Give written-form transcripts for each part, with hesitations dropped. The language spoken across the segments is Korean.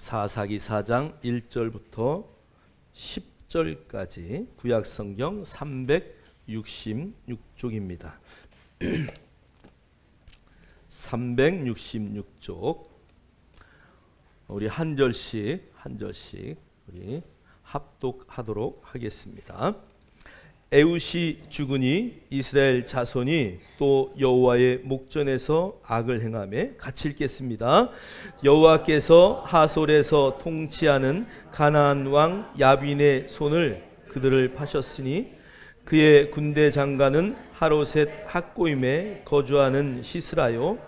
사사기 4장 1절부터 10절까지 구약성경 366쪽입니다. 366쪽 우리 한 절씩 우리 합독하도록 하겠습니다. 에훗이 죽으니 이스라엘 자손이 또 여호와의 목전에서 악을 행하며 같이 읽겠습니다. 여호와께서 하솔에서 통치하는 가나안 왕 야빈의 손을 그들을 파셨으니 그의 군대 장관은 하로셋 학고임에 거주하는 시스라요.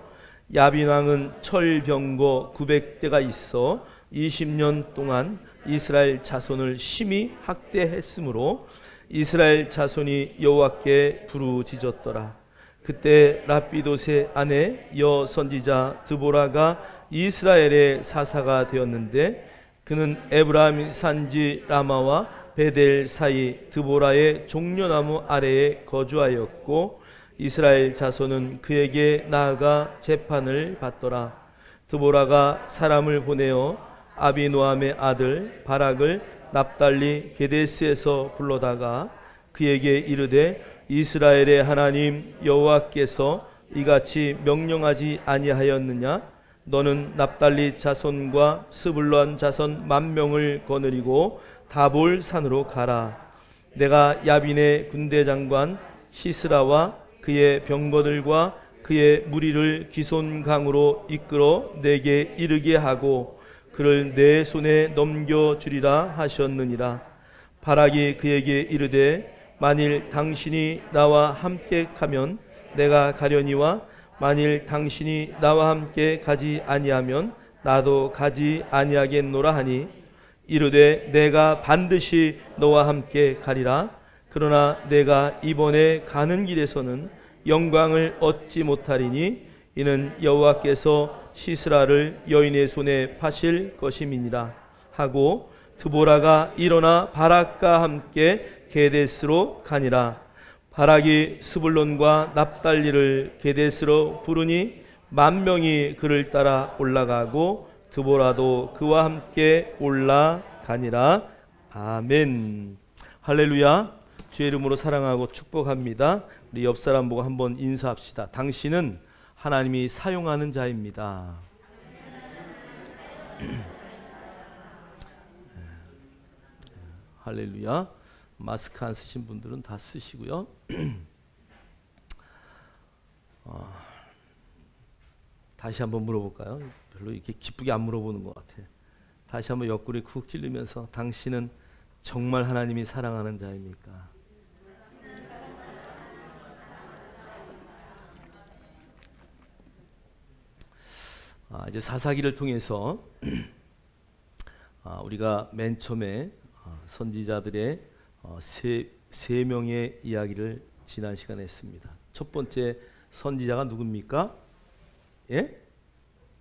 야빈 왕은 철병거 900대가 있어 20년 동안 이스라엘 자손을 심히 학대했으므로 이스라엘 자손이 여호와께 부르짖었더라. 그때 랍비돗의 아내 여 선지자 드보라가 이스라엘의 사사가 되었는데 그는 에브라임 산지 라마와 베델 사이 드보라의 종려나무 아래에 거주하였고 이스라엘 자손은 그에게 나아가 재판을 받더라. 드보라가 사람을 보내어 아비노함의 아들 바락을 납달리 게데스에서 불러다가 그에게 이르되 이스라엘의 하나님 여호와께서 이같이 명령하지 아니하였느냐? 너는 납달리 자손과 스불론 자손 10,000명을 거느리고 다볼 산으로 가라. 내가 야빈의 군대 장관 시스라와 그의 병거들과 그의 무리를 기손강으로 이끌어 내게 이르게 하고 그를 내 손에 넘겨주리라 하셨느니라. 바락이 그에게 이르되 만일 당신이 나와 함께 가면 내가 가려니와 만일 당신이 나와 함께 가지 아니하면 나도 가지 아니하겠노라 하니 이르되 내가 반드시 너와 함께 가리라. 그러나 내가 이번에 가는 길에서는 영광을 얻지 못하리니 이는 여호와께서 시스라를 여인의 손에 파실 것임이니라 하고 드보라가 일어나 바락과 함께 게데스로 가니라. 바락이 스불론과 납달리를 게데스로 부르니 10,000명이 그를 따라 올라가고 드보라도 그와 함께 올라가니라. 아멘. 할렐루야. 주의 이름으로 사랑하고 축복합니다. 우리 옆 사람 보고 한번 인사합시다. 당신은 하나님이 사용하는 자입니다. 할렐루야. 마스크 안 쓰신 분들은 다 쓰시고요. 다시 한번 물어볼까요? 별로 이렇게 기쁘게 안 물어보는 것 같아. 다시 한번 옆구리 쿡 찔리면서 당신은 정말 하나님이 사랑하는 자입니까? 이제 사사기를 통해서 우리가 맨 처음에 선지자들의 세 명의 이야기를 지난 시간에 했습니다. 첫 번째 선지자가 누굽니까? 예?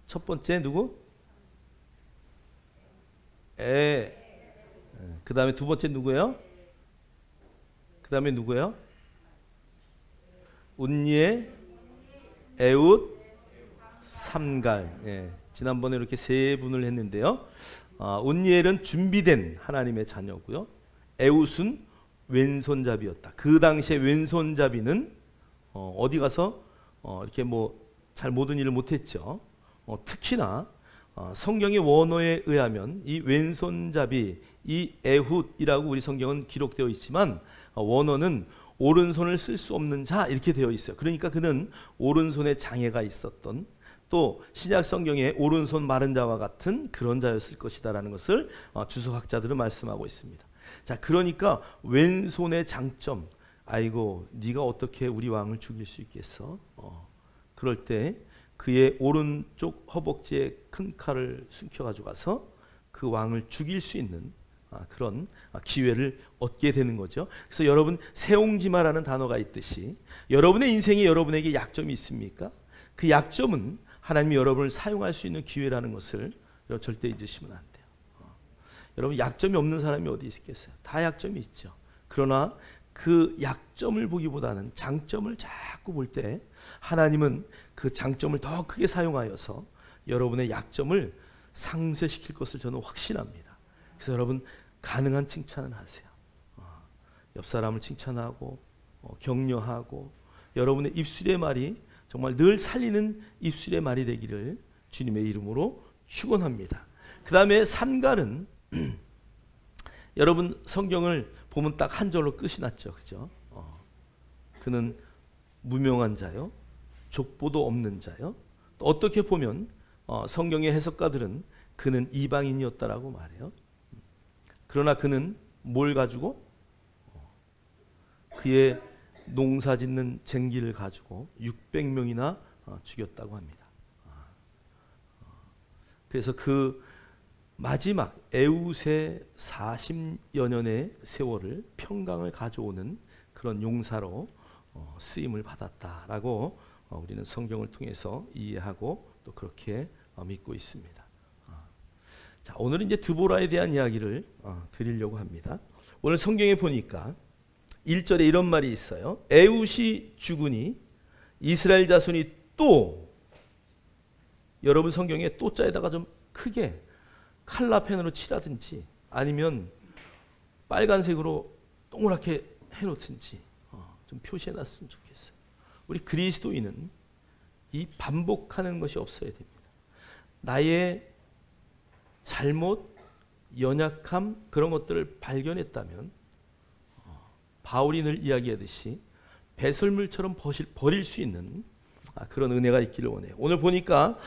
첫 번째 누구? 그 다음에 두 번째 누구예요? 그 다음에 누구예요? 운니엘, 에훗, 삼갈. 예, 지난번에 이렇게 세 분을 했는데요. 운니엘은 준비된 하나님의 자녀고요. 에훗은 왼손잡이였다. 그 당시에 왼손잡이는 어디 가서 이렇게 뭐 잘 모든 일을 못했죠. 특히나 성경의 원어에 의하면 이 왼손잡이, 이 에훗이라고 우리 성경은 기록되어 있지만 원어는 오른손을 쓸 수 없는 자 이렇게 되어 있어요. 그러니까 그는 오른손에 장애가 있었던, 또 신약 성경에 오른손 마른 자와 같은 그런 자였을 것이다라는 것을 주석학자들은 말씀하고 있습니다. 자, 그러니까 왼손의 장점, 아이고 네가 어떻게 우리 왕을 죽일 수 있겠어? 그럴 때 그의 오른쪽 허벅지에 큰 칼을 숨겨가지고 가서 그 왕을 죽일 수 있는 그런 기회를 얻게 되는 거죠. 그래서 여러분, 세옹지마라는 단어가 있듯이 여러분의 인생에 여러분에게 약점이 있습니까? 그 약점은 하나님이 여러분을 사용할 수 있는 기회라는 것을 여러분 절대 잊으시면 안 돼요. 여러분, 약점이 없는 사람이 어디 있겠어요? 다 약점이 있죠. 그러나 그 약점을 보기보다는 장점을 자꾸 볼 때 하나님은 그 장점을 더 크게 사용하여서 여러분의 약점을 상쇄시킬 것을 저는 확신합니다. 그래서 여러분 가능한 칭찬을 하세요. 옆 사람을 칭찬하고 격려하고 여러분의 입술의 말이 정말 늘 살리는 입술의 말이 되기를 주님의 이름으로 축원합니다. 그 다음에 삼갈은 여러분 성경을 보면 딱 한 절로 끝이 났죠, 그죠? 그는 무명한 자요, 족보도 없는 자요. 또 어떻게 보면 성경의 해석가들은 그는 이방인이었다라고 말해요. 그러나 그는 뭘 가지고? 그의 농사짓는 쟁기를 가지고 600명이나 죽였다고 합니다. 그래서 그 마지막 에웃의 40여 년의 세월을 평강을 가져오는 그런 용사로 쓰임을 받았다라고 우리는 성경을 통해서 이해하고 또 그렇게 믿고 있습니다. 자, 오늘은 이제 드보라에 대한 이야기를 드리려고 합니다. 오늘 성경에 보니까 1절에 이런 말이 있어요. 에웃이 죽으니 이스라엘 자손이 또, 여러분 성경에 또 자에다가 좀 크게 칼라펜으로 칠하든지 아니면 빨간색으로 동그랗게 해놓든지 좀 표시해놨으면 좋겠어요. 우리 그리스도인은 이 반복하는 것이 없어야 됩니다. 나의 잘못, 연약함 그런 것들을 발견했다면 바울이 늘 이야기하듯이 배설물처럼 버릴 수 있는 그런 은혜가 있기를 원해요. 오늘 보니까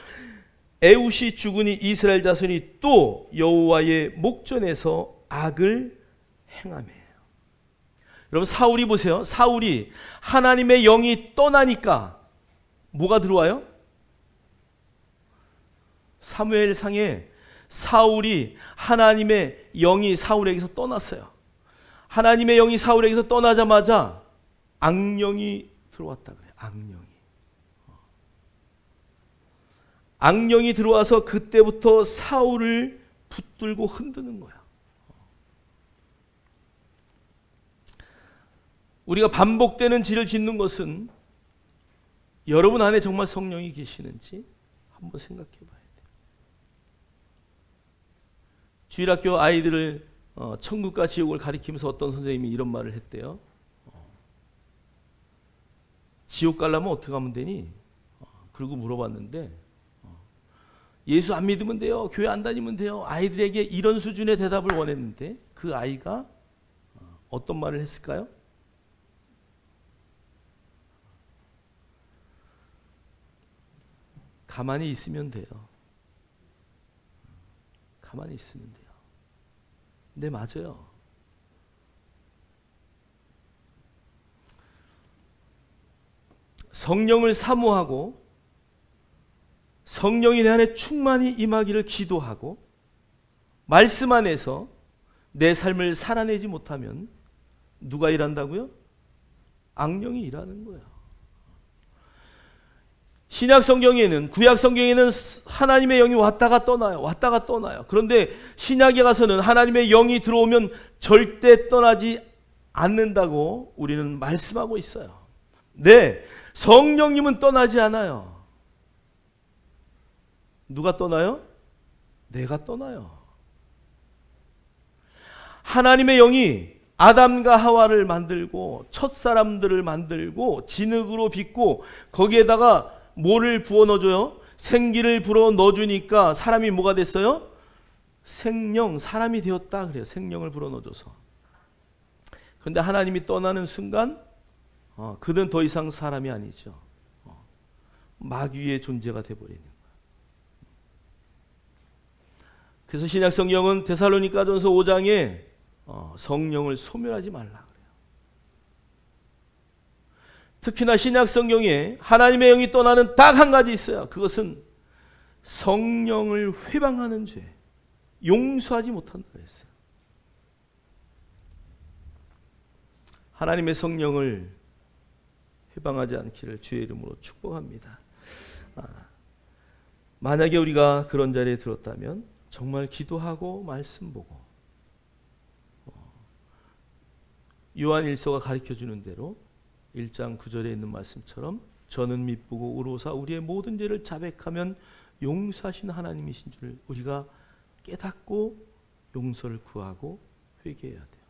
에웃이 죽으니 이스라엘 자손이 또 여호와의 목전에서 악을 행하며. 여러분 사울이 보세요. 사울이 하나님의 영이 떠나니까 뭐가 들어와요? 사무엘상에 사울이 하나님의 영이 사울에게서 떠났어요. 하나님의 영이 사울에게서 떠나자마자 악령이 들어왔다 그래요. 악령이 들어와서 그때부터 사울을 붙들고 흔드는 거야. 우리가 반복되는 죄를 짓는 것은 여러분 안에 정말 성령이 계시는지 한번 생각해 봐야 돼요. 주일학교 아이들을 천국과 지옥을 가리키면서 어떤 선생님이 이런 말을 했대요. 지옥 가려면 어떻게 하면 되니? 그리고 물어봤는데 예수 안 믿으면 돼요. 교회 안 다니면 돼요. 아이들에게 이런 수준의 대답을 원했는데 그 아이가 어떤 말을 했을까요? 가만히 있으면 돼요. 가만히 있으면 돼요. 네, 맞아요. 성령을 사모하고 성령이 내 안에 충만히 임하기를 기도하고 말씀 안에서 내 삶을 살아내지 못하면 누가 일한다고요? 악령이 일하는 거예요. 신약 성경에는, 구약 성경에는 하나님의 영이 왔다가 떠나요. 왔다가 떠나요. 그런데 신약에 가서는 하나님의 영이 들어오면 절대 떠나지 않는다고 우리는 말씀하고 있어요. 네, 성령님은 떠나지 않아요. 누가 떠나요? 내가 떠나요. 하나님의 영이 아담과 하와를 만들고 첫사람들을 만들고 진흙으로 빚고 거기에다가 뭐를 부어 넣어줘요? 생기를 불어 넣어주니까 사람이 뭐가 됐어요? 생령, 사람이 되었다 그래요. 생령을 불어 넣어줘서. 그런데 하나님이 떠나는 순간 그는 더 이상 사람이 아니죠. 마귀의 존재가 되어버리는 거예요. 그래서 신약 성경은 데살로니가전서 5장에 성령을 소멸하지 말라 그래요. 특히나 신약 성경에 하나님의 영이 떠나는 딱 한 가지 있어요. 그것은 성령을 회방하는 죄, 용서하지 못한다 그랬어요. 하나님의 성령을 회방하지 않기를 주의 이름으로 축복합니다. 만약에 우리가 그런 자리에 들었다면 정말 기도하고 말씀 보고 요한 1서가 가르쳐주는 대로 1장 9절에 있는 말씀처럼 저는 미쁘고 의로사 우리의 모든 죄를 자백하면 용서하시는 하나님이신 줄 우리가 깨닫고 용서를 구하고 회개해야 돼요.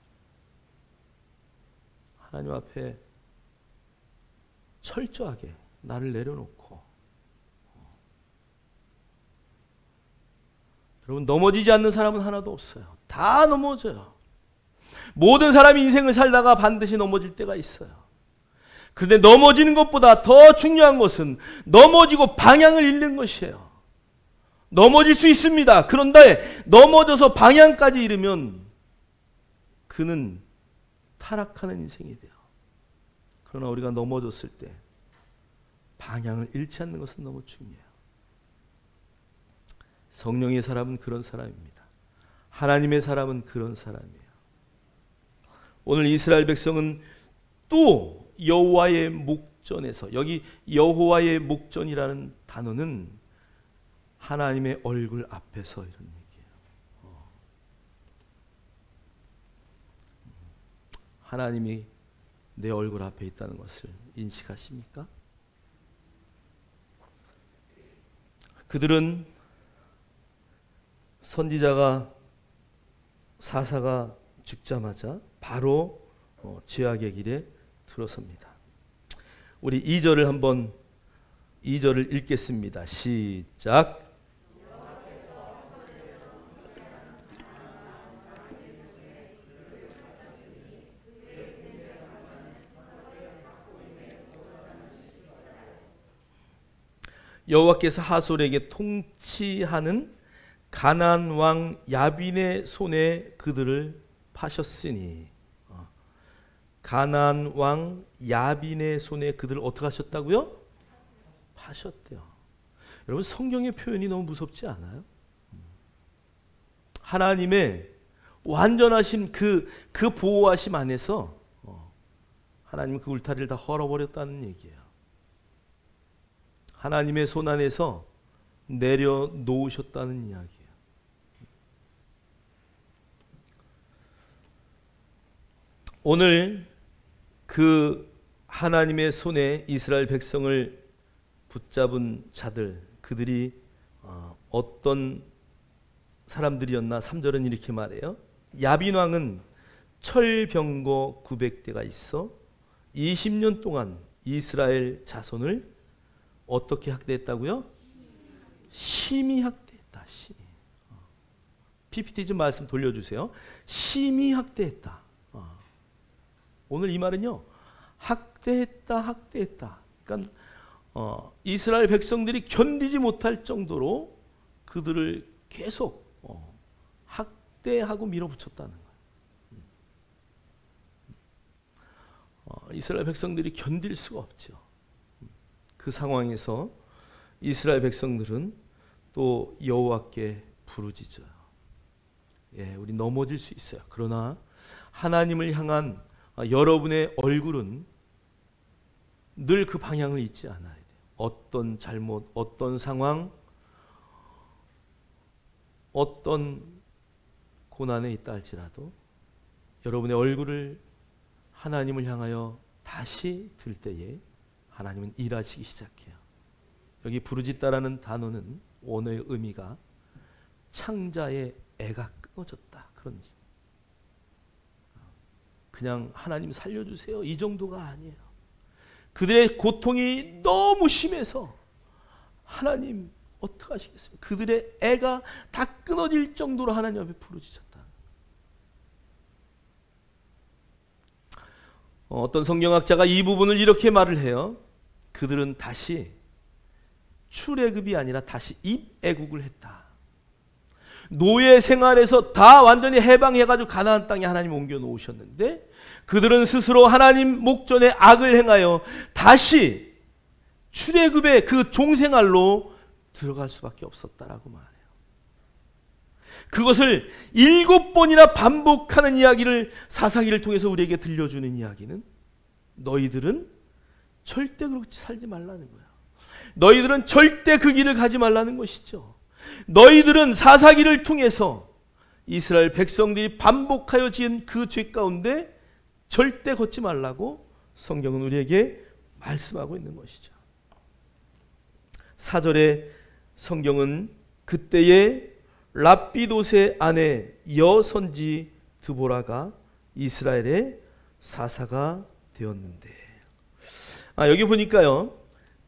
하나님 앞에 철저하게 나를 내려놓고, 여러분, 넘어지지 않는 사람은 하나도 없어요. 다 넘어져요. 모든 사람이 인생을 살다가 반드시 넘어질 때가 있어요. 그런데 넘어지는 것보다 더 중요한 것은 넘어지고 방향을 잃는 것이에요. 넘어질 수 있습니다. 그런데 넘어져서 방향까지 잃으면 그는 타락하는 인생이 돼요. 그러나 우리가 넘어졌을 때 방향을 잃지 않는 것은 너무 중요해요. 성령의 사람은 그런 사람입니다. 하나님의 사람은 그런 사람이에요. 오늘 이스라엘 백성은 또 여호와의 목전에서, 여기 여호와의 목전이라는 단어는 하나님의 얼굴 앞에서 이런 얘기예요. 하나님이 내 얼굴 앞에 있다는 것을 인식하십니까? 그들은 선지자가, 사사가 죽자마자 바로 죄악의 길에 들어섭니다. 우리 2절을 한번 2절을 읽겠습니다. 시작. 여호와께서 하솔에게 통치하는 가나안 왕 야빈의 손에 그들을 파셨으니, 가나안 왕 야빈의 손에 그들을 어떻게 하셨다고요? 파셨대요. 여러분, 성경의 표현이 너무 무섭지 않아요? 하나님의 완전하신 그 보호하심 안에서 하나님은 그 울타리를 다 헐어버렸다는 얘기예요. 하나님의 손 안에서 내려놓으셨다는 이야기예요. 오늘 그 하나님의 손에 이스라엘 백성을 붙잡은 자들, 그들이 어떤 사람들이었나? 3절은 이렇게 말해요. 야빈 왕은 철병거 900대가 있어 20년 동안 이스라엘 자손을 어떻게 학대했다고요? 심히 학대했다. 심히. PPT 좀 말씀 돌려주세요. 심히 학대했다. 오늘 이 말은요, 학대했다. 그러니까 이스라엘 백성들이 견디지 못할 정도로 그들을 계속 학대하고 밀어붙였다는 거예요. 이스라엘 백성들이 견딜 수가 없죠. 그 상황에서 이스라엘 백성들은 또 여호와께 부르짖어요. 예, 우리 넘어질 수 있어요. 그러나 하나님을 향한 여러분의 얼굴은 늘 그 방향을 잊지 않아야 돼요. 어떤 잘못, 어떤 상황, 어떤 고난에 있다 할지라도 여러분의 얼굴을 하나님을 향하여 다시 들 때에 하나님은 일하시기 시작해요. 여기 부르짖다라는 단어는 원어의 의미가 창자의 애가 끊어졌다, 그런, 그냥 하나님 살려주세요 이 정도가 아니에요. 그들의 고통이 너무 심해서 하나님 어떡하시겠습니까? 그들의 애가 다 끊어질 정도로 하나님 앞에 부르짖었다. 어떤 성경학자가 이 부분을 이렇게 말을 해요. 그들은 다시 출애굽이 아니라 다시 입애국을 했다. 노예 생활에서 다 완전히 해방해가지고 가나안 땅에 하나님 옮겨 놓으셨는데 그들은 스스로 하나님 목전에 악을 행하여 다시 출애굽의 그 종생활로 들어갈 수밖에 없었다라고 말해요. 그것을 7번이나 반복하는 이야기를 사사기를 통해서 우리에게 들려주는 이야기는 너희들은 절대 그렇게 살지 말라는 거야. 너희들은 절대 그 길을 가지 말라는 것이죠. 너희들은 사사기를 통해서 이스라엘 백성들이 반복하여 지은 그 죄 가운데 절대 걷지 말라고 성경은 우리에게 말씀하고 있는 것이죠. 4절에 성경은 그때에 랍비돗의 아내 여선지 드보라가 이스라엘의 사사가 되었는데, 여기 보니까요,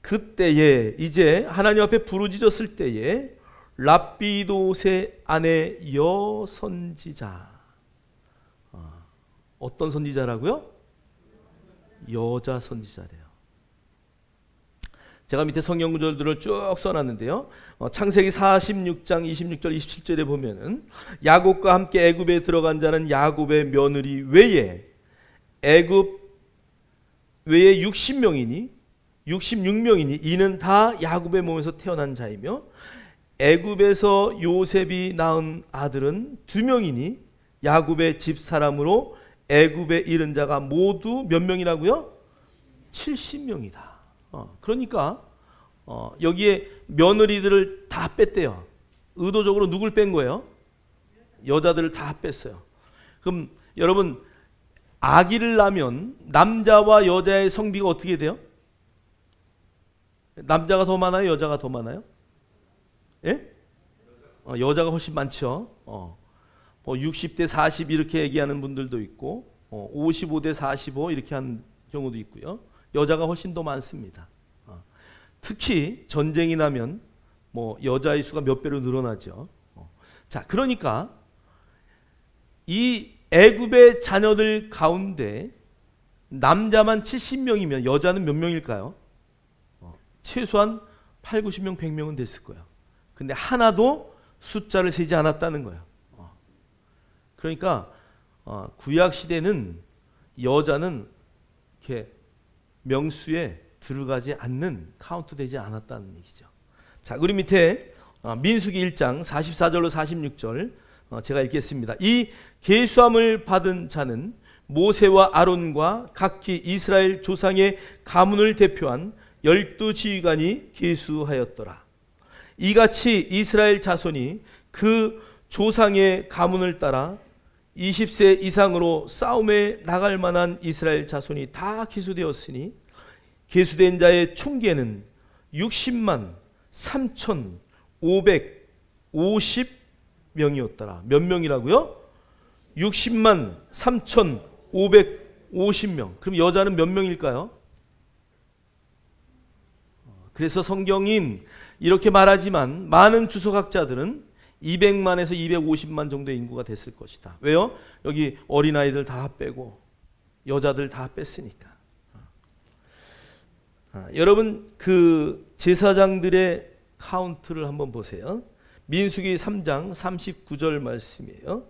그때에 이제 하나님 앞에 부르짖었을 때에 랍비돗의 아내 여선지자, 어떤 선지자라고요? 여자 선지자래요. 제가 밑에 성경 구절들을 쭉 써놨는데요, 창세기 46장 26절 27절에 보면은 야곱과 함께 애굽에 들어간 자는 야곱의 며느리 외에 애굽 외에 66명이니 이는 다 야곱의 몸에서 태어난 자이며 애굽에서 요셉이 낳은 아들은 2명이니 야곱의 집 사람으로 애굽에 이른 자가 모두 몇 명이라고요? 70명이다. 그러니까 여기에 며느리들을 다 뺐대요. 의도적으로 누굴 뺀 거예요? 여자들을 다 뺐어요. 그럼 여러분, 아기를 낳으면 남자와 여자의 성비가 어떻게 돼요? 남자가 더 많아요? 여자가 더 많아요? 예? 여자가 훨씬 많죠. 뭐 60대 40 이렇게 얘기하는 분들도 있고 55대 45 이렇게 하는 경우도 있고요. 여자가 훨씬 더 많습니다. 특히 전쟁이 나면 뭐 여자의 수가 몇 배로 늘어나죠. 자, 그러니까 이 애굽의 자녀들 가운데 남자만 70명이면 여자는 몇 명일까요? 최소한 8, 90명, 100명은 됐을 거예요. 근데 하나도 숫자를 세지 않았다는 거예요. 그러니까 구약 시대는 여자는 이렇게 명수에 들어가지 않는, 카운트되지 않았다는 얘기죠. 자, 우리 밑에 민수기 1장 44절로 46절 제가 읽겠습니다. 이 계수함을 받은 자는 모세와 아론과 각기 이스라엘 조상의 가문을 대표한 12지휘관이 계수하였더라. 이같이 이스라엘 자손이 그 조상의 가문을 따라 20세 이상으로 싸움에 나갈 만한 이스라엘 자손이 다 계수되었으니 계수된 자의 총계는 60만 3,550명이었더라. 몇 명이라고요? 60만 3,550명. 그럼 여자는 몇 명일까요? 그래서 성경인 이렇게 말하지만 많은 주석학자들은 200만에서 250만 정도의 인구가 됐을 것이다. 왜요? 여기 어린아이들 다 빼고 여자들 다 뺐으니까. 여러분, 그 제사장들의 카운트를 한번 보세요. 민수기 3장 39절 말씀이에요.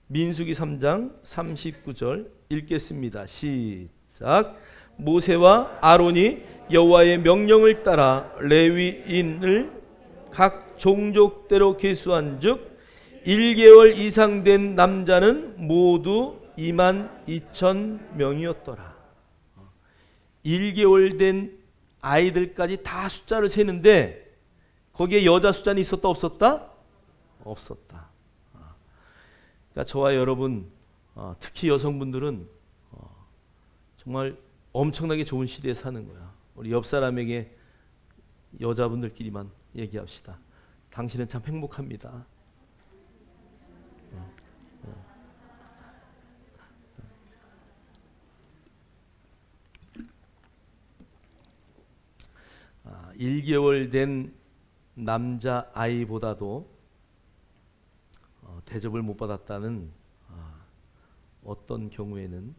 민수기 3장 39절 읽겠습니다. 시작. 모세와 아론이 여호와의 명령을 따라 레위인을 각 종족대로 계수한즉 1개월 이상 된 남자는 모두 22,000명이었더라. 1개월 된 아이들까지 다 숫자를 세는데 거기에 여자 숫자는 있었다 없었다? 없었다. 그러니까 저와 여러분, 특히 여성분들은 정말 엄청나게 좋은 시대에 사는 거야. 우리 옆 사람에게 여자분들끼리만 얘기합시다. 당신은 참 행복합니다. 아, 1개월 된 남자 아이보다도 대접을 못 받았다는 어떤 경우에는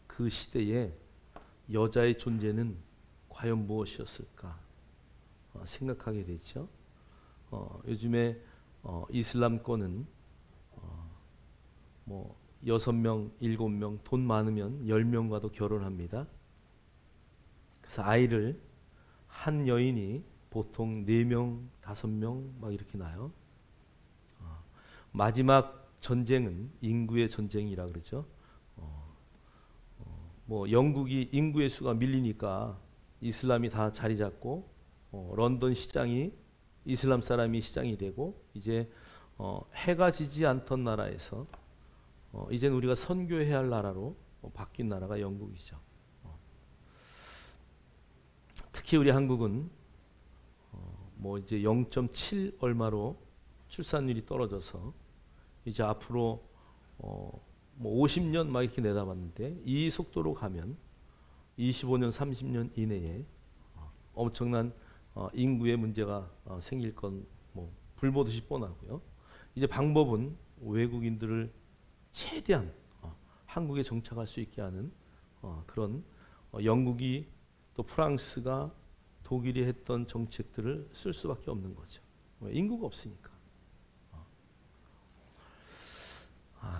그 시대에 여자의 존재는 과연 무엇이었을까 생각하게 되죠. 요즘에 이슬람권은 뭐 6명, 7명, 돈 많으면 10명과도 결혼합니다. 그래서 아이를 한 여인이 보통 4명, 5명 막 이렇게 낳아요. 마지막 전쟁은 인구의 전쟁이라 그러죠. 뭐 영국이 인구의 수가 밀리니까 이슬람이 다 자리 잡고 런던 시장이 이슬람 사람이 시장이 되고 이제 해가 지지 않던 나라에서 이제는 우리가 선교해야 할 나라로 바뀐 나라가 영국이죠. 특히 우리 한국은 뭐 이제 0.7 얼마로 출산율이 떨어져서 이제 앞으로 뭐 50년 막 이렇게 내다봤는데 이 속도로 가면 25년 30년 이내에 엄청난 인구의 문제가 생길 건 뭐 불보듯이 뻔하고요. 이제 방법은 외국인들을 최대한 한국에 정착할 수 있게 하는 그런 영국이 또 프랑스가 독일이 했던 정책들을 쓸 수밖에 없는 거죠. 인구가 없으니까.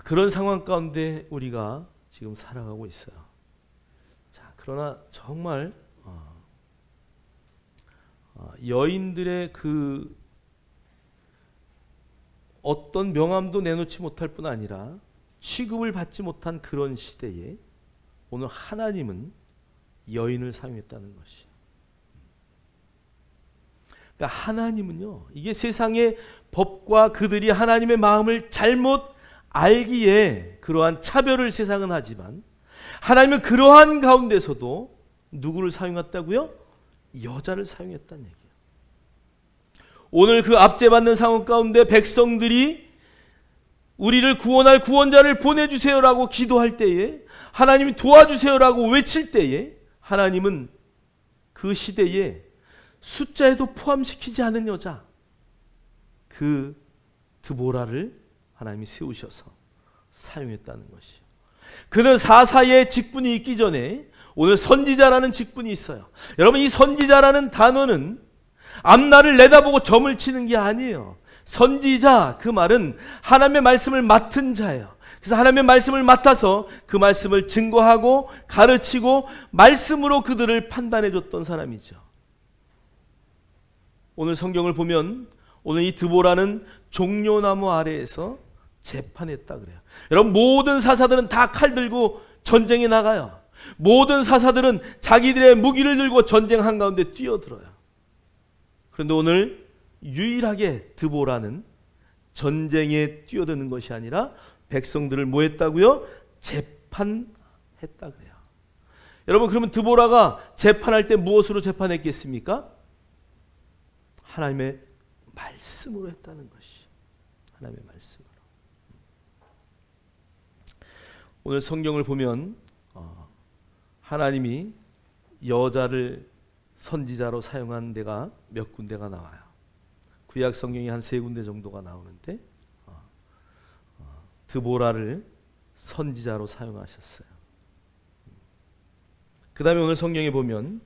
그런 상황 가운데 우리가 지금 살아가고 있어요. 자, 그러나 정말 여인들의 그 어떤 명함도 내놓지 못할 뿐 아니라 취급을 받지 못한 그런 시대에 오늘 하나님은 여인을 사용했다는 것이. 그러니까 하나님은요, 이게 세상의 법과 그들이 하나님의 마음을 잘못 알기에 그러한 차별을 세상은 하지만 하나님은 그러한 가운데서도 누구를 사용했다고요? 여자를 사용했다는 얘기예요. 오늘 그 압제받는 상황 가운데 백성들이 우리를 구원할 구원자를 보내주세요라고 기도할 때에, 하나님이 도와주세요라고 외칠 때에 하나님은 그 시대에 숫자에도 포함시키지 않은 여자, 그 드보라를 하나님이 세우셔서 사용했다는 것이요. 그는 사사의 직분이 있기 전에 오늘 선지자라는 직분이 있어요. 여러분, 이 선지자라는 단어는 앞날을 내다보고 점을 치는 게 아니에요. 선지자, 그 말은 하나님의 말씀을 맡은 자예요. 그래서 하나님의 말씀을 맡아서 그 말씀을 증거하고 가르치고 말씀으로 그들을 판단해 줬던 사람이죠. 오늘 성경을 보면 오늘 이 드보라는 종려나무 아래에서 재판했다 그래요. 여러분, 모든 사사들은 다 칼 들고 전쟁에 나가요. 모든 사사들은 자기들의 무기를 들고 전쟁 한가운데 뛰어들어요. 그런데 오늘 유일하게 드보라는 전쟁에 뛰어드는 것이 아니라 백성들을 뭐 했다고요? 재판했다 그래요. 여러분, 그러면 드보라가 재판할 때 무엇으로 재판했겠습니까? 하나님의 말씀으로 했다는 것이. 하나님의 말씀으로. 오늘 성경을 보면 하나님이 여자를 선지자로 사용한 데가 몇 군데가 나와요. 구약 성경이 한 3군데 정도가 나오는데 드보라를 선지자로 사용하셨어요. 그 다음에 오늘 성경에 보면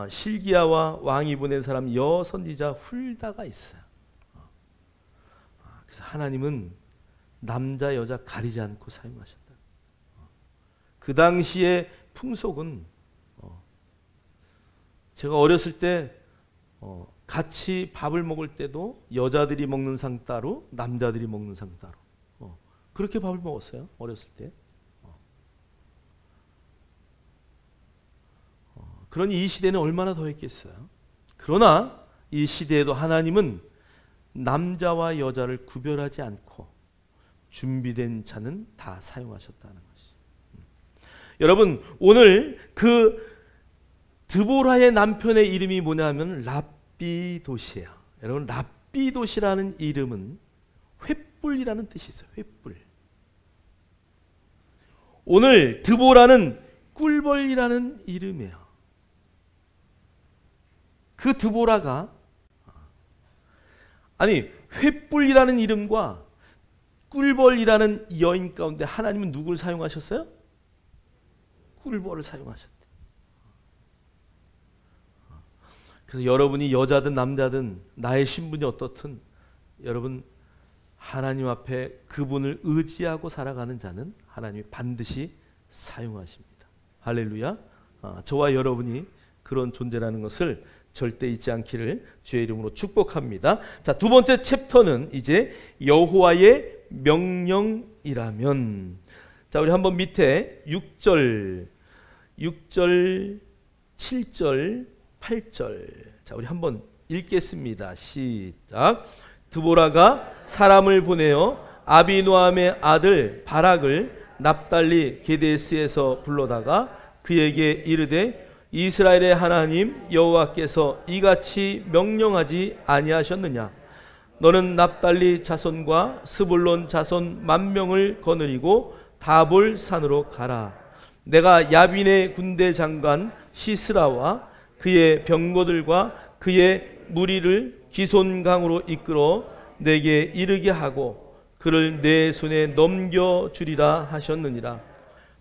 실기야와 왕이 보낸 사람 여선지자 훌다가 있어요. 그래서 하나님은 남자 여자 가리지 않고 사용하셨다. 그 당시의 풍속은 제가 어렸을 때 같이 밥을 먹을 때도 여자들이 먹는 상 따로 남자들이 먹는 상 따로 그렇게 밥을 먹었어요. 어렸을 때. 그러니 이 시대는 얼마나 더 했겠어요. 그러나 이 시대에도 하나님은 남자와 여자를 구별하지 않고 준비된 자는 다 사용하셨다는 것이. 여러분, 오늘 그 드보라의 남편의 이름이 뭐냐면 랍비도시예요. 여러분, 랍비도시라는 이름은 횃불이라는 뜻이 있어요. 횃불. 오늘 드보라는 꿀벌이라는 이름이에요. 그 드보라가 횃불이라는 이름과 꿀벌이라는 여인 가운데 하나님은 누구를 사용하셨어요? 꿀벌을 사용하셨대. 그래서 여러분이 여자든 남자든 나의 신분이 어떻든 여러분 하나님 앞에 그분을 의지하고 살아가는 자는 하나님이 반드시 사용하십니다. 할렐루야. 저와 여러분이 그런 존재라는 것을 절대 잊지 않기를 주의 이름으로 축복합니다. 자, 두 번째 챕터는 이제 여호와의 명령이라면. 자, 우리 한번 밑에 6절, 7절, 8절. 자, 우리 한번 읽겠습니다. 시작. 드보라가 사람을 보내어 아비노함의 아들 바락을 납달리 게데스에서 불러다가 그에게 이르되 이스라엘의 하나님 여호와께서 이같이 명령하지 아니하셨느냐? 너는 납달리 자손과 스불론 자손 10,000명을 거느리고 다볼 산으로 가라. 내가 야빈의 군대 장관 시스라와 그의 병거들과 그의 무리를 기손강으로 이끌어 내게 이르게 하고 그를 내 손에 넘겨주리라 하셨느니라.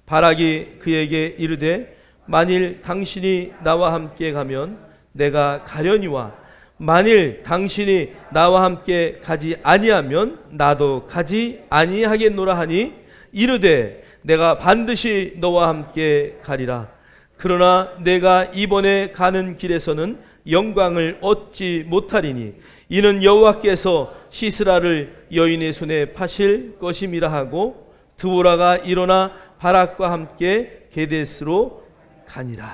바락이 그에게 이르되 만일 당신이 나와 함께 가면 내가 가려니와 만일 당신이 나와 함께 가지 아니하면 나도 가지 아니하겠노라 하니 이르되 내가 반드시 너와 함께 가리라. 그러나 내가 이번에 가는 길에서는 영광을 얻지 못하리니 이는 여호와께서 시스라를 여인의 손에 파실 것임이라 하고 드보라가 일어나 바락과 함께 게데스로 가니라.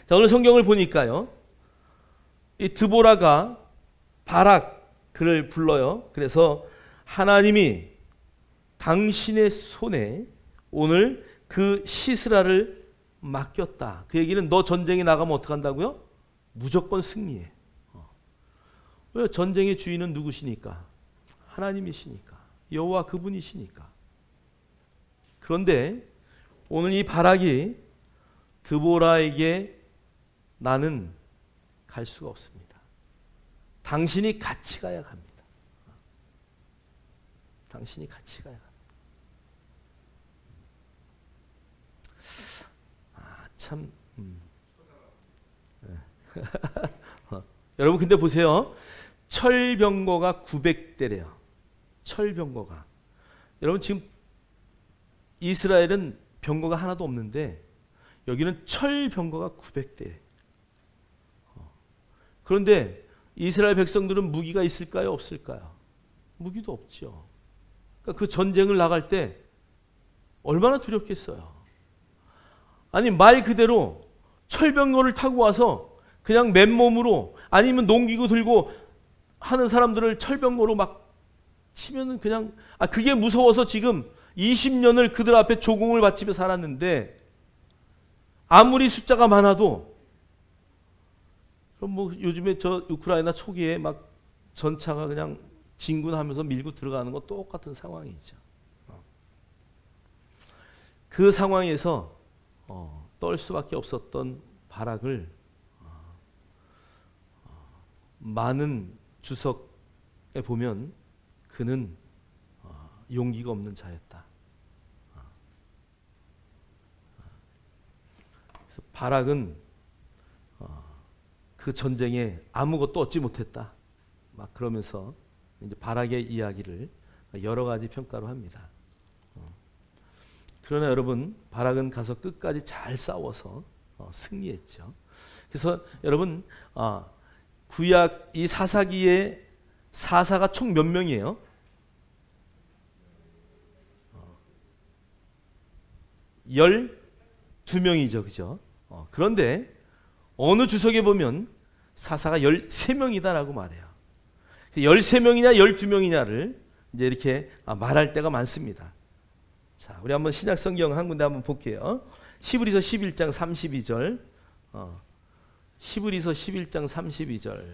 자, 오늘 성경을 보니까요, 이 드보라가 바락 그를 불러요. 그래서 하나님이 당신의 손에 오늘 그 시스라를 맡겼다. 그 얘기는 너 전쟁에 나가면 어떡한다고요? 무조건 승리해. 왜? 전쟁의 주인은 누구시니까? 하나님이시니까. 여호와 그분이시니까. 그런데 오늘 이 바락이 드보라에게 나는 갈 수가 없습니다. 당신이 같이 가야 갑니다. 당신이 같이 가야 합니다. 참. 여러분 근데 보세요. 철병거가 900대래요. 철병거가. 여러분 지금 이스라엘은 병거가 하나도 없는데 여기는 철병거가 900대. 그런데 이스라엘 백성들은 무기가 있을까요? 없을까요? 무기도 없죠. 그러니까 그 전쟁을 나갈 때 얼마나 두렵겠어요. 아니 말 그대로 철병거를 타고 와서 그냥 맨몸으로 아니면 농기구 들고 하는 사람들을 철병거로 막 치면은 그냥 그게 무서워서 지금 20년을 그들 앞에 조공을 바치며 살았는데 아무리 숫자가 많아도 그럼 뭐 요즘에 저 우크라이나 초기에 막 전차가 그냥 진군하면서 밀고 들어가는 거 똑같은 상황이죠. 그 상황에서 떨 수밖에 없었던 바락을 많은 주석에 보면 그는 용기가 없는 자였다. 그래서 바락은 그 전쟁에 아무것도 얻지 못했다. 막 그러면서 이제 바락의 이야기를 여러 가지 평가로 합니다. 그러나 여러분 바락은 가서 끝까지 잘 싸워서 승리했죠. 그래서 여러분 구약 이 사사기의 사사가 총 몇 명이에요? 12명이죠. 그죠? 그런데 어느 주석에 보면 사사가 13명이다라고 말해요. 13명이냐 12명이냐를 이제 이렇게 말할 때가 많습니다. 자, 우리 한번 신약 성경 한 군데 한번 볼게요. 히브리서 11장 32절. 히브리서 11장 32절.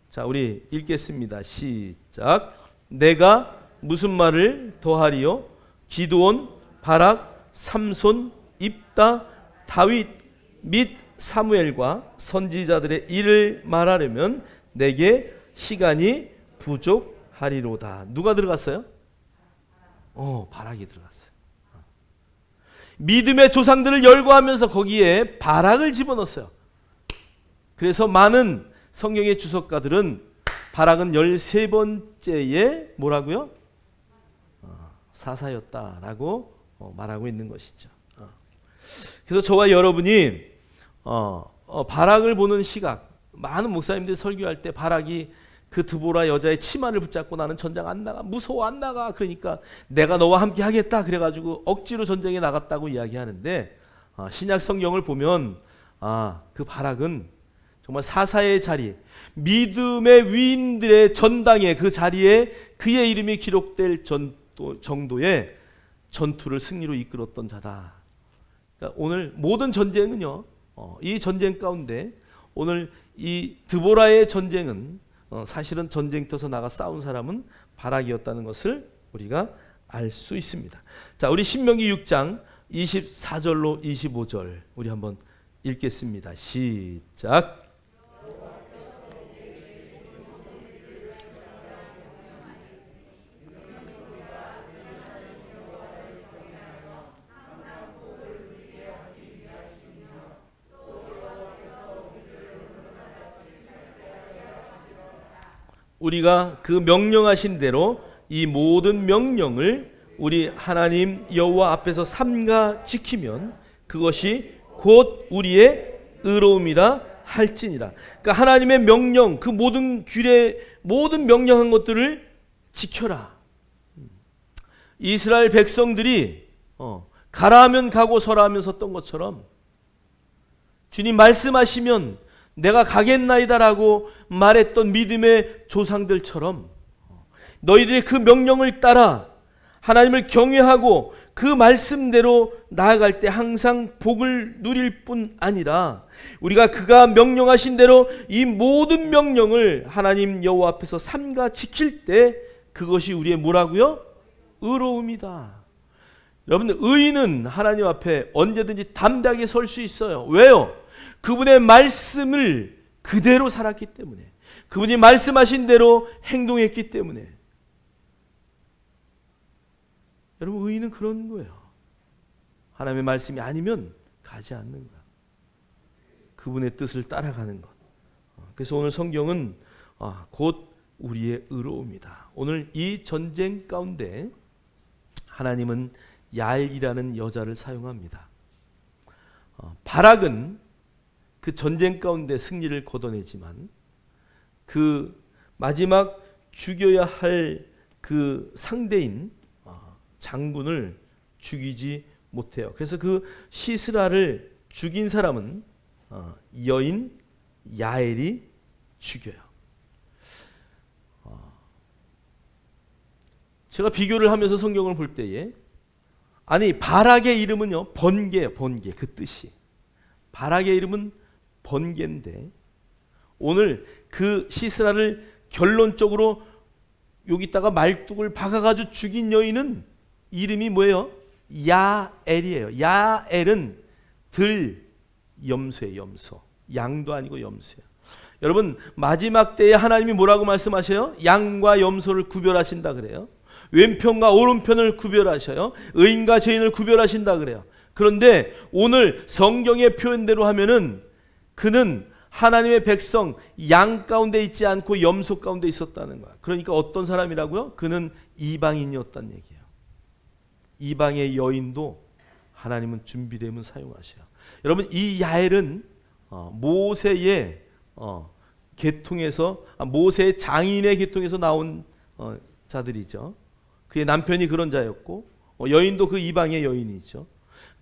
자, 우리 읽겠습니다. 시작. 내가 무슨 말을 더하리요? 기드온, 바락, 삼손, 입다, 다윗 및 사무엘과 선지자들의 일을 말하려면 내게 시간이 부족하리로다. 누가 들어갔어요? 바락이 들어갔어요. 믿음의 조상들을 열거하면서 거기에 바락을 집어넣었어요. 그래서 많은 성경의 주석가들은 바락은 13번째의 뭐라고요? 사사였다라고 말하고 있는 것이죠. 그래서 저와 여러분이 바락을 보는 시각, 많은 목사님들이 설교할 때 바락이 그 드보라 여자의 치마를 붙잡고 나는 전장 안 나가, 무서워 안 나가. 그러니까 내가 너와 함께 하겠다 그래가지고 억지로 전쟁에 나갔다고 이야기하는데 신약 성경을 보면 그 바락은 정말 사사의 자리, 믿음의 위인들의 전당에 그 자리에 그의 이름이 기록될 정도의 전투를 승리로 이끌었던 자다. 그러니까 오늘 모든 전쟁은요 이 전쟁 가운데 오늘 이 드보라의 전쟁은 사실은 전쟁터에서 나가 싸운 사람은 바락이었다는 것을 우리가 알 수 있습니다. 자, 우리 신명기 6장 24절로 25절 우리 한번 읽겠습니다. 시작. 우리가 그 명령하신 대로 이 모든 명령을 우리 하나님 여호와 앞에서 삼가 지키면 그것이 곧 우리의 의로움이라 할지니라. 그러니까 하나님의 명령, 그 모든 규례, 모든 명령한 것들을 지켜라. 이스라엘 백성들이 가라 하면 가고 서라 하면 섰던 것처럼 주님 말씀하시면 내가 가겠나이다라고 말했던 믿음의 조상들처럼 너희들이 그 명령을 따라 하나님을 경외하고 그 말씀대로 나아갈 때 항상 복을 누릴 뿐 아니라 우리가 그가 명령하신 대로 이 모든 명령을 하나님 여호와 앞에서 삼가 지킬 때 그것이 우리의 뭐라고요? 의로움이다. 여러분, 의인은 하나님 앞에 언제든지 담대하게 설 수 있어요. 왜요? 그분의 말씀을 그대로 살았기 때문에, 그분이 말씀하신 대로 행동했기 때문에. 여러분, 의인은 그런 거예요. 하나님의 말씀이 아니면 가지 않는 것, 그분의 뜻을 따라가는 것. 그래서 오늘 성경은 곧 우리의 의로움이다. 오늘 이 전쟁 가운데 하나님은 야엘이라는 여자를 사용합니다. 바락은 그 전쟁 가운데 승리를 거둬내지만 그 마지막 죽여야 할 그 상대인 장군을 죽이지 못해요. 그래서 그 시스라를 죽인 사람은 여인 야엘이 죽여요. 제가 비교를 하면서 성경을 볼 때에 아니 바락의 이름은요 번개예요. 번개, 그 뜻이. 바락의 이름은 번개인데 오늘 그 시스라를 결론적으로 여기다가 말뚝을 박아가지고 죽인 여인은 이름이 뭐예요? 야엘이에요. 야엘은 들 염소예요. 염소. 양도 아니고 염소예요. 여러분, 마지막 때에 하나님이 뭐라고 말씀하셔요? 양과 염소를 구별하신다 그래요. 왼편과 오른편을 구별하셔요. 의인과 죄인을 구별하신다 그래요. 그런데 오늘 성경의 표현대로 하면은 그는 하나님의 백성 양 가운데 있지 않고 염소 가운데 있었다는 거야. 그러니까 어떤 사람이라고요? 그는 이방인이었다는 얘기예요. 이방의 여인도 하나님은 준비되면 사용하셔요. 여러분, 이 야엘은 모세의 계통에서 모세의 장인의 계통에서 나온 자들이죠. 그의 남편이 그런 자였고 여인도 그 이방의 여인이죠.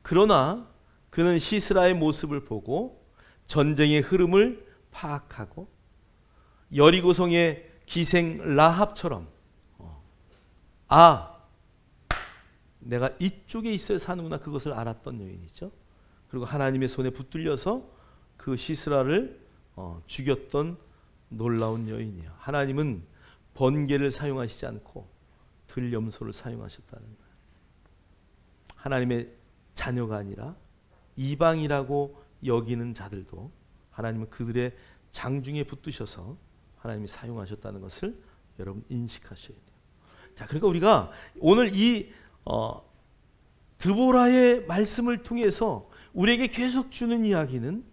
그러나 그는 시스라의 모습을 보고 전쟁의 흐름을 파악하고 여리고성의 기생 라합처럼 내가 이쪽에 있어야 사는구나, 그것을 알았던 여인이죠. 그리고 하나님의 손에 붙들려서 그 시스라를 죽였던 놀라운 여인이에요. 하나님은 번개를 사용하시지 않고 들염소를 사용하셨다는 거예요. 하나님의 자녀가 아니라 이방이라고 여기는 자들도 하나님은 그들의 장중에 붙드셔서 하나님이 사용하셨다는 것을 여러분 인식하셔야 돼요. 자, 그러니까 우리가 오늘 이 드보라의 말씀을 통해서 우리에게 계속 주는 이야기는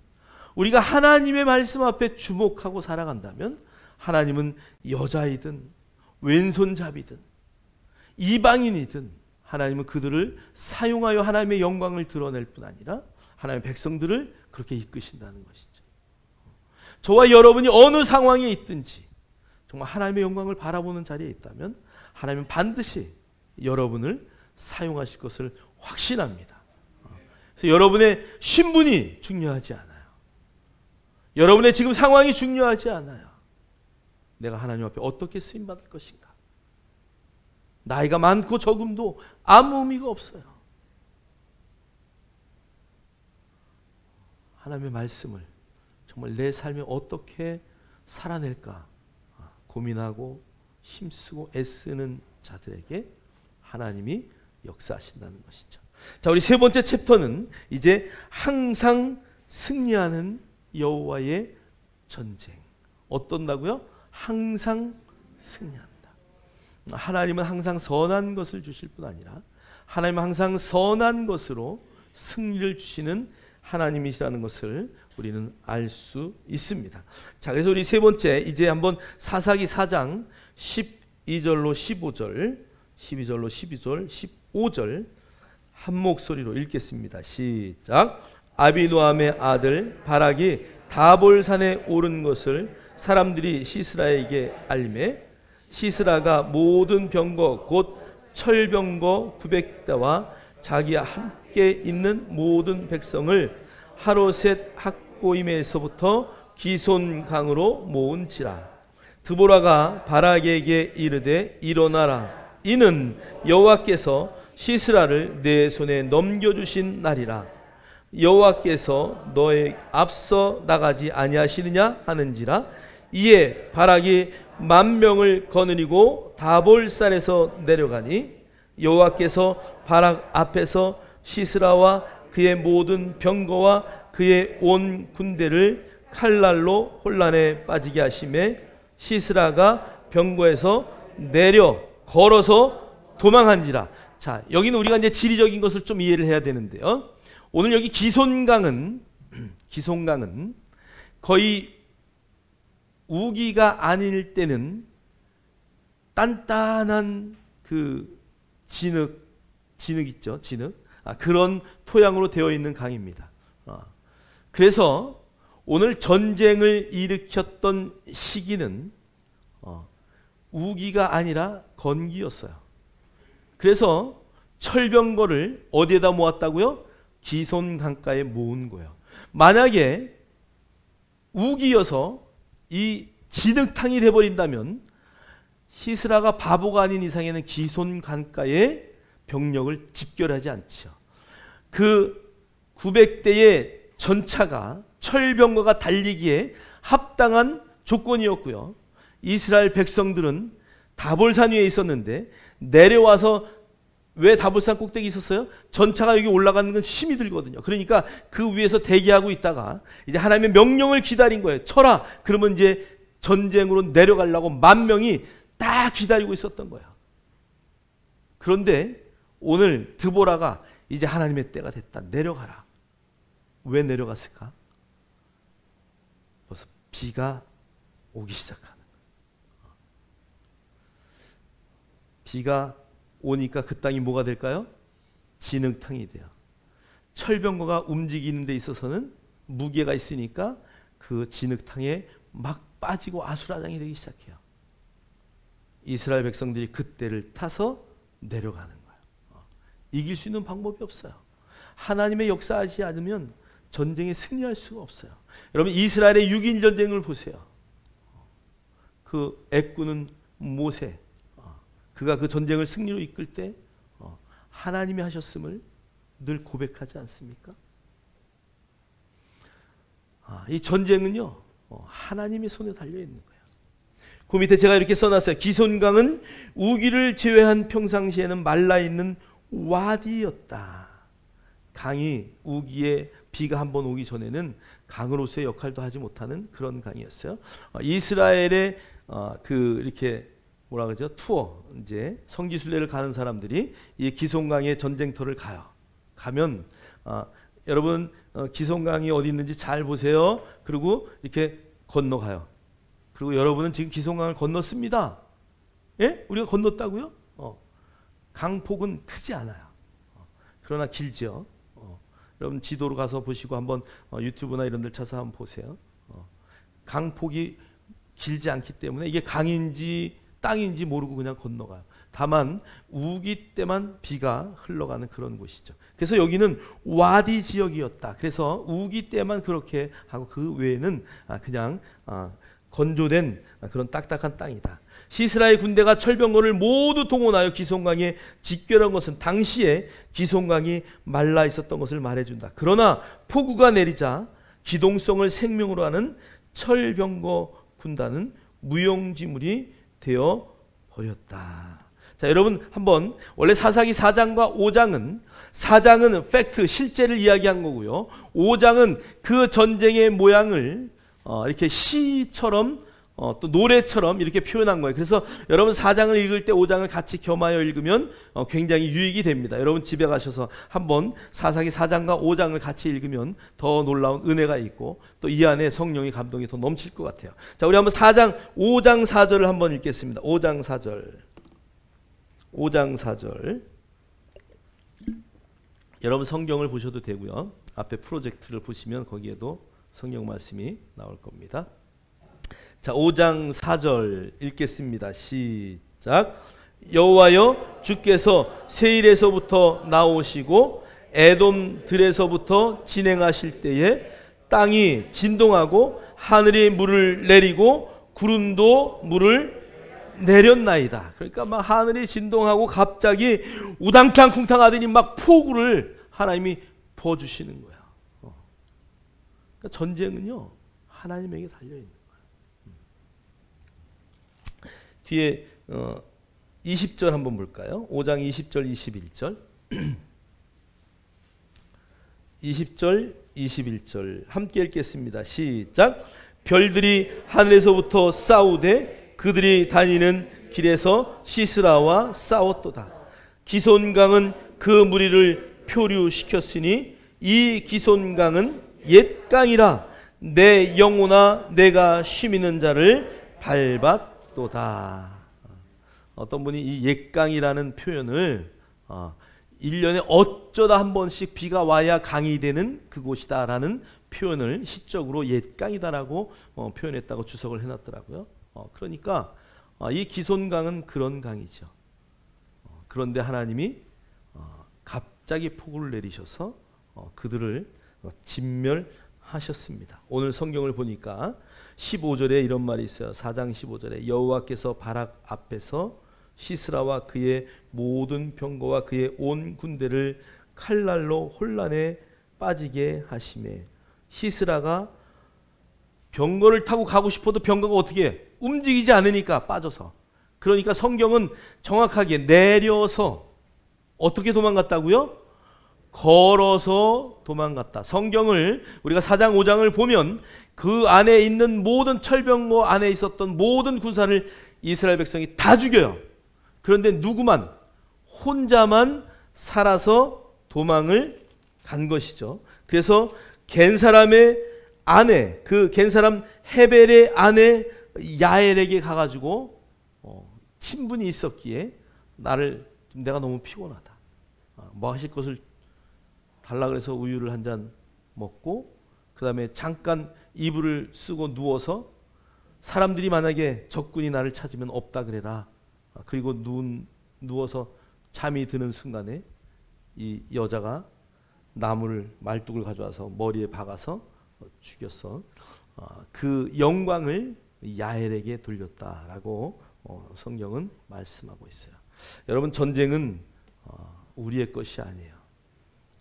우리가 하나님의 말씀 앞에 주목하고 살아간다면 하나님은 여자이든 왼손잡이든 이방인이든 하나님은 그들을 사용하여 하나님의 영광을 드러낼 뿐 아니라 하나님의 백성들을 그렇게 이끄신다는 것이죠. 저와 여러분이 어느 상황에 있든지 정말 하나님의 영광을 바라보는 자리에 있다면 하나님은 반드시 여러분을 사용하실 것을 확신합니다. 그래서 여러분의 신분이 중요하지 않아요. 여러분의 지금 상황이 중요하지 않아요. 내가 하나님 앞에 어떻게 쓰임받을 것인가. 나이가 많고 적음도 아무 의미가 없어요. 하나님의 말씀을 정말 내 삶에 어떻게 살아낼까 고민하고 힘쓰고 애쓰는 자들에게 하나님이 역사하신다는 것이죠. 자, 우리 세 번째 챕터는 이제 항상 승리하는 여호와의 전쟁. 어떤다고요? 항상 승리한다. 하나님은 항상 선한 것을 주실 뿐 아니라 하나님은 항상 선한 것으로 승리를 주시는 하나님이시라는 것을 우리는 알 수 있습니다. 자, 그래서 우리 세 번째 이제 한번 사사기 4장 12절로 15절, 12절로 12절, 15절 한 목소리로 읽겠습니다. 시작. 아비노함의 아들 바락이 다볼산에 오른 것을 사람들이 시스라에게 알매 시스라가 모든 병거 곧 철병거 900대와 자기와 함께 있는 모든 백성을 하로셋 학고임에서부터 기손강으로 모은지라. 드보라가 바락에게 이르되 일어나라. 이는 여호와께서 시스라를 내 손에 넘겨주신 날이라. 여호와께서 너의 앞서 나가지 아니하시느냐 하는지라. 이에 바락이 10,000명을 거느리고 다볼산에서 내려가니 여호와께서 바락 앞에서 시스라와 그의 모든 병거와 그의 온 군대를 칼날로 혼란에 빠지게 하심에 시스라가 병거에서 내려 걸어서 도망한지라. 자, 여기는 우리가 이제 지리적인 것을 좀 이해를 해야 되는데요. 오늘 여기 기손강은 거의 우기가 아닐 때는 단단한 그 진흙 있죠, 진흙. 그런 토양으로 되어 있는 강입니다. 그래서 오늘 전쟁을 일으켰던 시기는 우기가 아니라 건기였어요. 그래서 철병거를 어디에다 모았다고요? 기손 강가에 모은 거예요. 만약에 우기여서 이 진흙탕이 돼버린다면 시스라가 바보가 아닌 이상에는 기손 강가에 병력을 집결하지 않죠. 그 900대의 전차가 철병거가 달리기에 합당한 조건이었고요. 이스라엘 백성들은 다볼산 위에 있었는데 내려와서 왜 다볼산 꼭대기 있었어요? 전차가 여기 올라가는 건 힘이 들거든요. 그러니까 그 위에서 대기하고 있다가 이제 하나님의 명령을 기다린 거예요. 쳐라. 그러면 이제 전쟁으로 내려가려고 10,000명이 딱 기다리고 있었던 거예요. 그런데 오늘 드보라가 이제 하나님의 때가 됐다. 내려가라. 왜 내려갔을까? 벌써 비가 오기 시작하는 거예요. 비가 오니까 그 땅이 뭐가 될까요? 진흙탕이 돼요. 철병거가 움직이는 데 있어서는 무게가 있으니까 그 진흙탕에 막 빠지고 아수라장이 되기 시작해요. 이스라엘 백성들이 그때를 타서 내려가는 거예요. 이길 수 있는 방법이 없어요. 하나님의 역사하지 않으면 전쟁에 승리할 수가 없어요. 여러분 이스라엘의 6.1 전쟁을 보세요. 그 애꾸는 모세, 그가 그 전쟁을 승리로 이끌 때 하나님이 하셨음을 늘 고백하지 않습니까? 이 전쟁은요 하나님의 손에 달려 있는 거예요. 그 밑에 제가 이렇게 써놨어요. 기손강은 우기를 제외한 평상시에는 말라있는 와디였다. 강이 우기에 비가 한번 오기 전에는 강으로서의 역할도 하지 못하는 그런 강이었어요. 이스라엘의 그 이렇게 뭐라 그러죠? 투어, 이제 성지순례를 가는 사람들이 이 기손강의 전쟁터를 가요. 가면 여러분 기손강이 어디 있는지 잘 보세요. 그리고 이렇게 건너가요. 그리고 여러분은 지금 기손강을 건넜습니다. 예? 우리가 건넜다고요? 강폭은 크지 않아요. 그러나 길죠. 여러분 지도로 가서 보시고 한번 유튜브나 이런 데 찾아서 한번 보세요. 강폭이 길지 않기 때문에 이게 강인지 땅인지 모르고 그냥 건너가요. 다만 우기 때만 비가 흘러가는 그런 곳이죠. 그래서 여기는 와디 지역이었다. 그래서 우기 때만 그렇게 하고 그 외에는 그냥 건조된 그런 딱딱한 땅이다. 시스라의 군대가 철병거를 모두 동원하여 기손강에 집결한 것은 당시에 기손강이 말라 있었던 것을 말해준다. 그러나 폭우가 내리자 기동성을 생명으로 하는 철병거 군단은 무용지물이 되어 버렸다. 자, 여러분 한번 원래 사사기 4장과 5장은 4장은 팩트, 실제를 이야기한 거고요. 5장은 그 전쟁의 모양을 이렇게 시처럼 또 노래처럼 이렇게 표현한 거예요. 그래서 여러분 4장을 읽을 때 5장을 같이 겸하여 읽으면 굉장히 유익이 됩니다. 여러분 집에 가셔서 한번 사사기 4장과 5장을 같이 읽으면 더 놀라운 은혜가 있고 또 이 안에 성령의 감동이 더 넘칠 것 같아요. 자, 우리 한번 5장 4절을 한번 읽겠습니다. 5장 4절. 5장 4절. 여러분 성경을 보셔도 되고요. 앞에 프로젝트를 보시면 거기에도 성경 말씀이 나올 겁니다. 자, 5장 4절 읽겠습니다. 시작. 여호와여, 주께서 세일에서부터 나오시고 에돔들에서부터 진행하실 때에 땅이 진동하고 하늘이 물을 내리고 구름도 물을 내렸나이다. 그러니까 막 하늘이 진동하고 갑자기 우당탕쿵탕 하더니 막 폭우를 하나님이 부어주시는 거야. 그러니까 전쟁은요 하나님에게 달려있는 거야. 뒤에 20절 한번 볼까요? 5장 20절 21절 20절 21절 함께 읽겠습니다. 시작. 별들이 하늘에서부터 싸우되 그들이 다니는 길에서 시스라와 싸웠도다. 기손강은 그 무리를 표류시켰으니 이 기손강은 옛 강이라 내 영혼아 내가 쉬미는 자를 밟았도다. 어떤 분이 이 옛강이라는 표현을 1년에 어쩌다 한 번씩 비가 와야 강이 되는 그곳이다 라는 표현을 시적으로 옛강이다라고 표현했다고 주석을 해놨더라고요. 그러니까 이 기손강은 그런 강이죠. 그런데 하나님이 갑자기 폭우를 내리셔서 그들을 진멸하셨습니다. 오늘 성경을 보니까 15절에 이런 말이 있어요. 4장 15절에 여호와께서 바락 앞에서 시스라와 그의 모든 병거와 그의 온 군대를 칼날로 혼란에 빠지게 하시매 시스라가 병거를 타고 가고 싶어도 병거가 어떻게 해? 움직이지 않으니까 빠져서. 그러니까 성경은 정확하게 내려서 어떻게 도망갔다고요? 걸어서 도망갔다. 성경을 우리가 4장 5장을 보면 그 안에 있는 모든 철병거 안에 있었던 모든 군사를 이스라엘 백성이 다 죽여요. 그런데 누구만 혼자만 살아서 도망을 간 것이죠. 그래서 겐 사람의 아내, 그 겐 사람 헤벨의 아내 야엘에게 가가지고 친분이 있었기에 내가 너무 피곤하다. 뭐 하실 것을 달라 그래서 우유를 한 잔 먹고 그 다음에 잠깐 이불을 쓰고 누워서 사람들이 만약에 적군이 나를 찾으면 없다 그래라. 그리고 누워서 잠이 드는 순간에 이 여자가 말뚝을 가져와서 머리에 박아서 죽였어. 그 영광을 야엘에게 돌렸다라고 성경은 말씀하고 있어요. 여러분 전쟁은 우리의 것이 아니에요.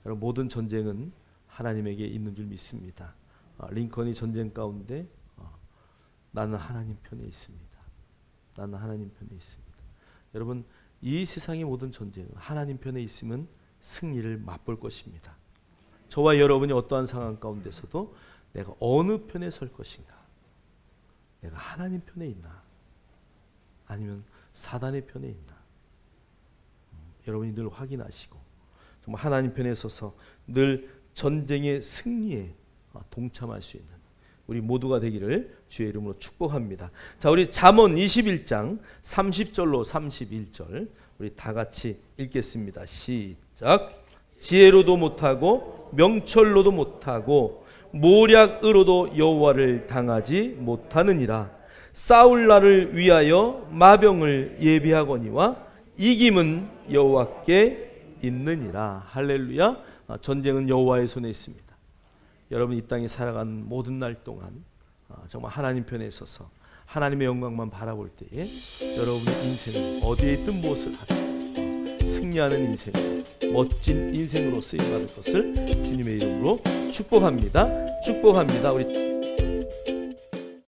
여러분 모든 전쟁은 하나님에게 있는 줄 믿습니다. 링컨이 전쟁 가운데 나는 하나님 편에 있습니다. 나는 하나님 편에 있습니다. 여러분 이 세상의 모든 전쟁은 하나님 편에 있으면 승리를 맛볼 것입니다. 저와 여러분이 어떠한 상황 가운데서도 내가 어느 편에 설 것인가? 내가 하나님 편에 있나? 아니면 사단의 편에 있나? 여러분이 늘 확인하시고 정말 하나님 편에 서서 늘 전쟁의 승리에 동참할 수 있는 우리 모두가 되기를 주의 이름으로 축복합니다. 자, 우리 잠언 21장 30절로 31절 우리 다 같이 읽겠습니다. 시작. 지혜로도 못하고 명철로도 못하고 모략으로도 여호와를 당하지 못하느니라. 싸울 날을 위하여 마병을 예비하거니와 이김은 여호와께 있느니라. 할렐루야. 전쟁은 여호와의 손에 있습니다. 여러분 이 땅에 살아가는 모든 날 동안 정말 하나님 편에 있어서 하나님의 영광만 바라볼 때에 여러분의 인생은 어디에 있든 무엇을 하든 승리하는 인생, 멋진 인생으로 쓰임받을 것을 주님의 이름으로 축복합니다. 축복합니다. 우리